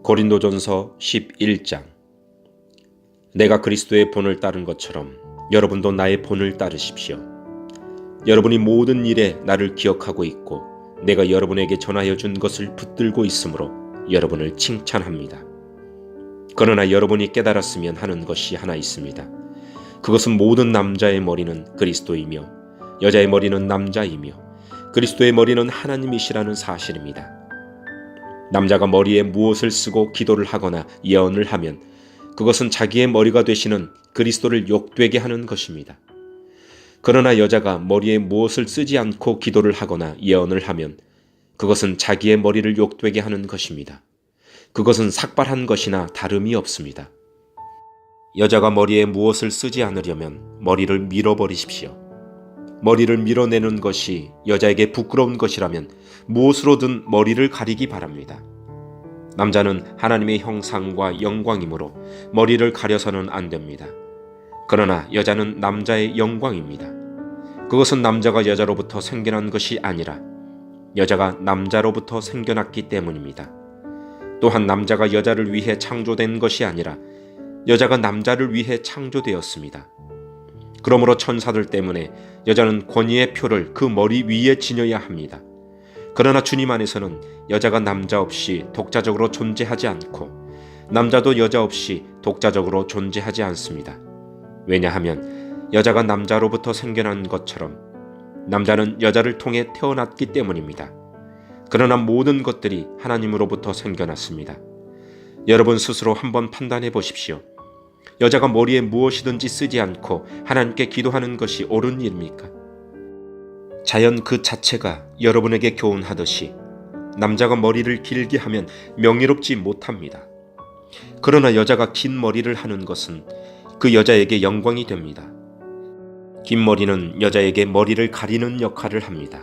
고린도전서 11장. 내가 그리스도의 본을 따른 것처럼 여러분도 나의 본을 따르십시오. 여러분이 모든 일에 나를 기억하고 있고 내가 여러분에게 전하여 준 것을 붙들고 있으므로 여러분을 칭찬합니다. 그러나 여러분이 깨달았으면 하는 것이 하나 있습니다. 그것은 모든 남자의 머리는 그리스도이며 여자의 머리는 남자이며 그리스도의 머리는 하나님이시라는 사실입니다. 남자가 머리에 무엇을 쓰고 기도를 하거나 예언을 하면 그것은 자기의 머리가 되시는 그리스도를 욕되게 하는 것입니다. 그러나 여자가 머리에 무엇을 쓰지 않고 기도를 하거나 예언을 하면 그것은 자기의 머리를 욕되게 하는 것입니다. 그것은 삭발한 것이나 다름이 없습니다. 여자가 머리에 무엇을 쓰지 않으려면 머리를 밀어버리십시오. 머리를 밀어내는 것이 여자에게 부끄러운 것이라면 무엇으로든 머리를 가리기 바랍니다. 남자는 하나님의 형상과 영광이므로 머리를 가려서는 안 됩니다. 그러나 여자는 남자의 영광입니다. 그것은 남자가 여자로부터 생겨난 것이 아니라 여자가 남자로부터 생겨났기 때문입니다. 또한 남자가 여자를 위해 창조된 것이 아니라 여자가 남자를 위해 창조되었습니다. 그러므로 천사들 때문에 여자는 권위의 표를 그 머리 위에 지녀야 합니다. 그러나 주님 안에서는 여자가 남자 없이 독자적으로 존재하지 않고 남자도 여자 없이 독자적으로 존재하지 않습니다. 왜냐하면 여자가 남자로부터 생겨난 것처럼 남자는 여자를 통해 태어났기 때문입니다. 그러나 모든 것들이 하나님으로부터 생겨났습니다. 여러분 스스로 한번 판단해 보십시오. 여자가 머리에 무엇이든지 쓰지 않고 하나님께 기도하는 것이 옳은 일입니까? 자연 그 자체가 여러분에게 교훈하듯이 남자가 머리를 길게 하면 명예롭지 못합니다. 그러나 여자가 긴 머리를 하는 것은 그 여자에게 영광이 됩니다. 긴 머리는 여자에게 머리를 가리는 역할을 합니다.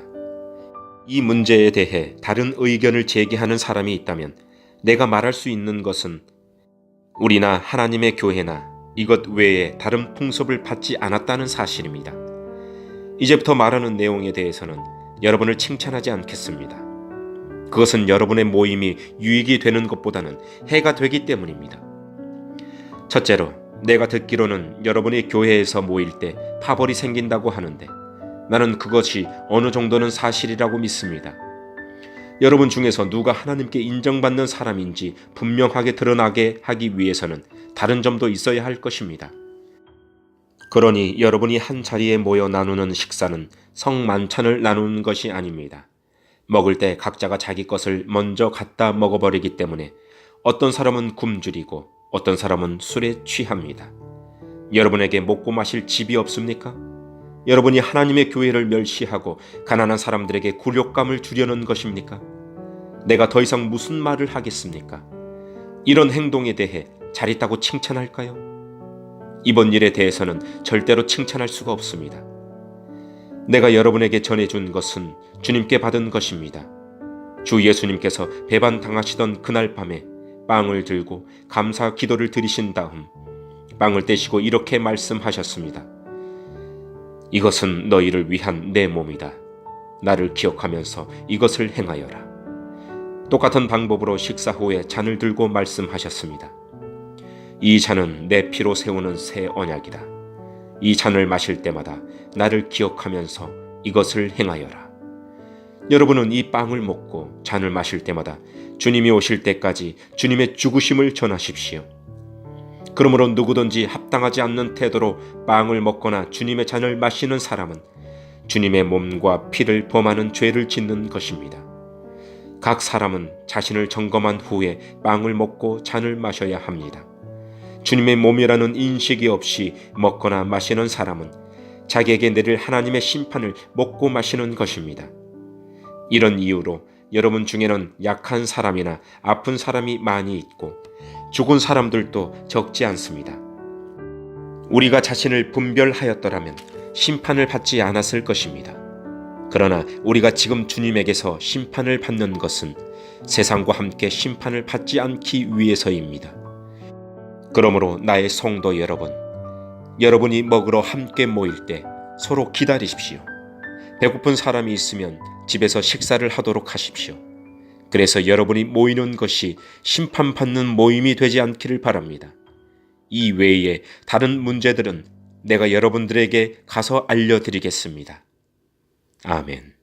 이 문제에 대해 다른 의견을 제기하는 사람이 있다면 내가 말할 수 있는 것은 우리나 하나님의 교회나 이것 외에 다른 풍습을 받지 않았다는 사실입니다. 이제부터 말하는 내용에 대해서는 여러분을 칭찬하지 않겠습니다. 그것은 여러분의 모임이 유익이 되는 것보다는 해가 되기 때문입니다. 첫째로, 내가 듣기로는 여러분이 교회에서 모일 때 파벌이 생긴다고 하는데 나는 그것이 어느 정도는 사실이라고 믿습니다. 여러분 중에서 누가 하나님께 인정받는 사람인지 분명하게 드러나게 하기 위해서는 다른 점도 있어야 할 것입니다. 그러니 여러분이 한 자리에 모여 나누는 식사는 성만찬을 나누는 것이 아닙니다. 먹을 때 각자가 자기 것을 먼저 갖다 먹어버리기 때문에 어떤 사람은 굶주리고 어떤 사람은 술에 취합니다. 여러분에게 먹고 마실 집이 없습니까? 여러분이 하나님의 교회를 멸시하고 가난한 사람들에게 굴욕감을 주려는 것입니까? 내가 더 이상 무슨 말을 하겠습니까? 이런 행동에 대해 잘 있다고 칭찬할까요? 이번 일에 대해서는 절대로 칭찬할 수가 없습니다. 내가 여러분에게 전해준 것은 주님께 받은 것입니다. 주 예수님께서 배반당하시던 그날 밤에 빵을 들고 감사 기도를 드리신 다음 빵을 떼시고 이렇게 말씀하셨습니다. 이것은 너희를 위한 내 몸이다. 나를 기억하면서 이것을 행하여라. 똑같은 방법으로 식사 후에 잔을 들고 말씀하셨습니다. 이 잔은 내 피로 세우는 새 언약이다. 이 잔을 마실 때마다 나를 기억하면서 이것을 행하여라. 여러분은 이 빵을 먹고 잔을 마실 때마다 주님이 오실 때까지 주님의 죽으심을 전하십시오. 그러므로 누구든지 합당하지 않는 태도로 빵을 먹거나 주님의 잔을 마시는 사람은 주님의 몸과 피를 범하는 죄를 짓는 것입니다. 각 사람은 자신을 점검한 후에 빵을 먹고 잔을 마셔야 합니다. 주님의 몸이라는 인식이 없이 먹거나 마시는 사람은 자기에게 내릴 하나님의 심판을 먹고 마시는 것입니다. 이런 이유로 여러분 중에는 약한 사람이나 아픈 사람이 많이 있고 죽은 사람들도 적지 않습니다. 우리가 자신을 분별하였더라면 심판을 받지 않았을 것입니다. 그러나 우리가 지금 주님에게서 심판을 받는 것은 세상과 함께 심판을 받지 않기 위해서입니다. 그러므로 나의 성도 여러분, 여러분이 먹으러 함께 모일 때 서로 기다리십시오. 배고픈 사람이 있으면 집에서 식사를 하도록 하십시오. 그래서 여러분이 모이는 것이 심판받는 모임이 되지 않기를 바랍니다. 이 외에 다른 문제들은 내가 여러분들에게 가서 알려드리겠습니다. 아멘.